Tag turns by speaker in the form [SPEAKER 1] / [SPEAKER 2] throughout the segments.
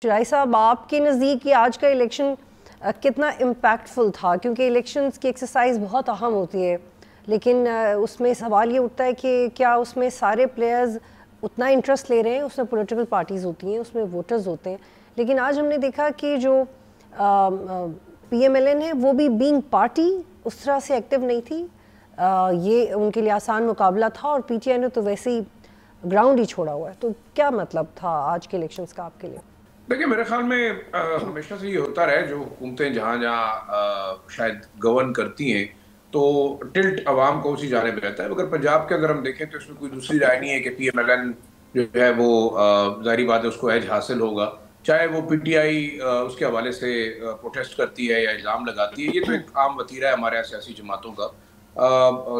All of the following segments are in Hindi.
[SPEAKER 1] राय साहब, आपके नज़दीक ये आज का इलेक्शन कितना इम्पैक्टफुल था? क्योंकि इलेक्शंस की एक्सरसाइज बहुत अहम होती है, लेकिन उसमें सवाल ये उठता है कि क्या उसमें सारे प्लेयर्स उतना इंटरेस्ट ले रहे हैं? उसमें पॉलिटिकल पार्टीज़ होती हैं, उसमें वोटर्स होते हैं, लेकिन आज हमने देखा कि जो PMLN है वो भी बीइंग पार्टी उस तरह से एक्टिव नहीं थी। ये उनके लिए आसान मुकाबला था और PTI ने तो वैसे ही ग्राउंड ही छोड़ा हुआ है। तो क्या मतलब था आज के इलेक्शंस का आपके लिए?
[SPEAKER 2] देखिए, मेरे ख्याल में हमेशा से ये होता रहा है, जो हुकूमतें जहाँ जहाँ शायद गवर्न करती हैं तो टिल्ट अवाम को उसी जानिब रहता है। अगर पंजाब के अंदर हम देखें तो इसमें कोई दूसरी राय नहीं है कि PMLN जो है वो जाहिर बात है उसको एज हासिल होगा, चाहे वो PTI उसके हवाले से प्रोटेस्ट करती है या इल्ज़ाम लगाती है। ये तो एक आम वतीरा है हमारे यहाँ सियासी जमातों का।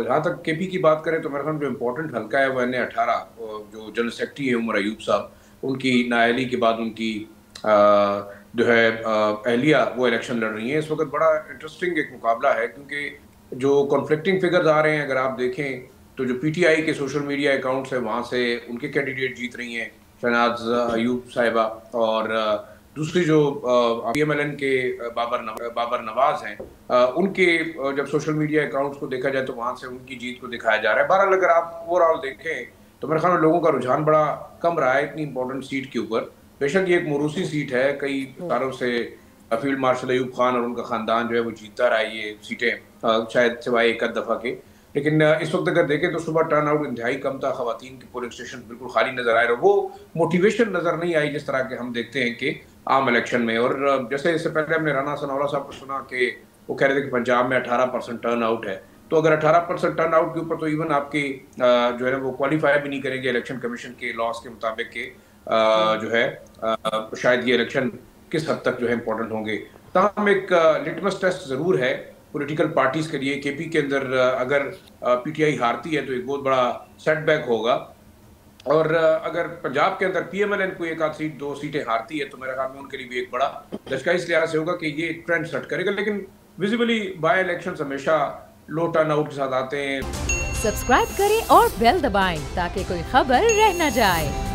[SPEAKER 2] जहाँ तक KP की बात करें तो मेरे ख्याल जो इम्पोर्टेंट हल्का है वो NA18, जो जनरल सेक्रेटरी है उमर अयूब साहब, उनकी नाअहली के बाद उनकी जो है अहलिया वो इलेक्शन लड़ रही हैं। इस वक्त बड़ा इंटरेस्टिंग एक मुकाबला है, क्योंकि जो कॉन्फ्लिक्टिंग फिगर्स आ रहे हैं अगर आप देखें तो जो PTI के सोशल मीडिया अकाउंट्स हैं वहाँ से उनके कैंडिडेट जीत रही हैं, शहनाज अयूब साहिबा, और दूसरी जो PMLN के बाबर नवाज हैं, उनके जब सोशल मीडिया अकाउंट्स को देखा जाए तो वहाँ से उनकी जीत को दिखाया जा रहा है। बहरहाल अगर आप ओवरऑल देखें तो मेरे ख्याल में लोगों का रुझान बड़ा कम रहा है इतनी इंपॉर्टेंट सीट के ऊपर। बेशक ये एक मोरूसी सीट है, कई सालों से फील्ड मार्शल अयूब खान और उनका खानदान जो है वो जीतता रहा है ये सीटें, शायद सिवाय एक दफ़ा के। लेकिन इस वक्त अगर देखें तो सुबह टर्न आउट इंतहाई कम था, खवातीन के पोलिंग स्टेशन बिल्कुल खाली नजर आए, और वो मोटिवेशन नजर नहीं आई जिस तरह के हम देखते हैं कि आम इलेक्शन में। और जैसे इससे पहले हमने राना सनाउल्लाह साहब को सुना कि वो कह रहे थे कि पंजाब में 18% टर्न आउट है, तो अगर 18% टर्न आउट के ऊपर तो इवन आपकी जो है ना वो क्वालिफाई भी नहीं करेंगे इलेक्शन कमीशन के लॉस के मुताबिक के जो है शायद ये इलेक्शन किस हद तक जो है इंपॉर्टेंट होंगे। ताहम एक लिटमस टेस्ट जरूर है पॉलिटिकल पार्टीज के लिए। KP के अंदर अगर PTI हारती है तो एक बहुत बड़ा सेटबैक होगा, और अगर पंजाब के अंदर PMLN को एक आध सीट, 2 सीटें हारती है तो मेरे ख्याल में उनके लिए भी एक बड़ा झटका इस लिहाज से होगा कि ये ट्रेंड सेट करेगा। लेकिन विजिबली बाय इलेक्शन हमेशा लो टर्न आउट के साथ आते हैं।
[SPEAKER 3] सब्सक्राइब करें और बेल दबाएं ताकि कोई खबर रह न जाए।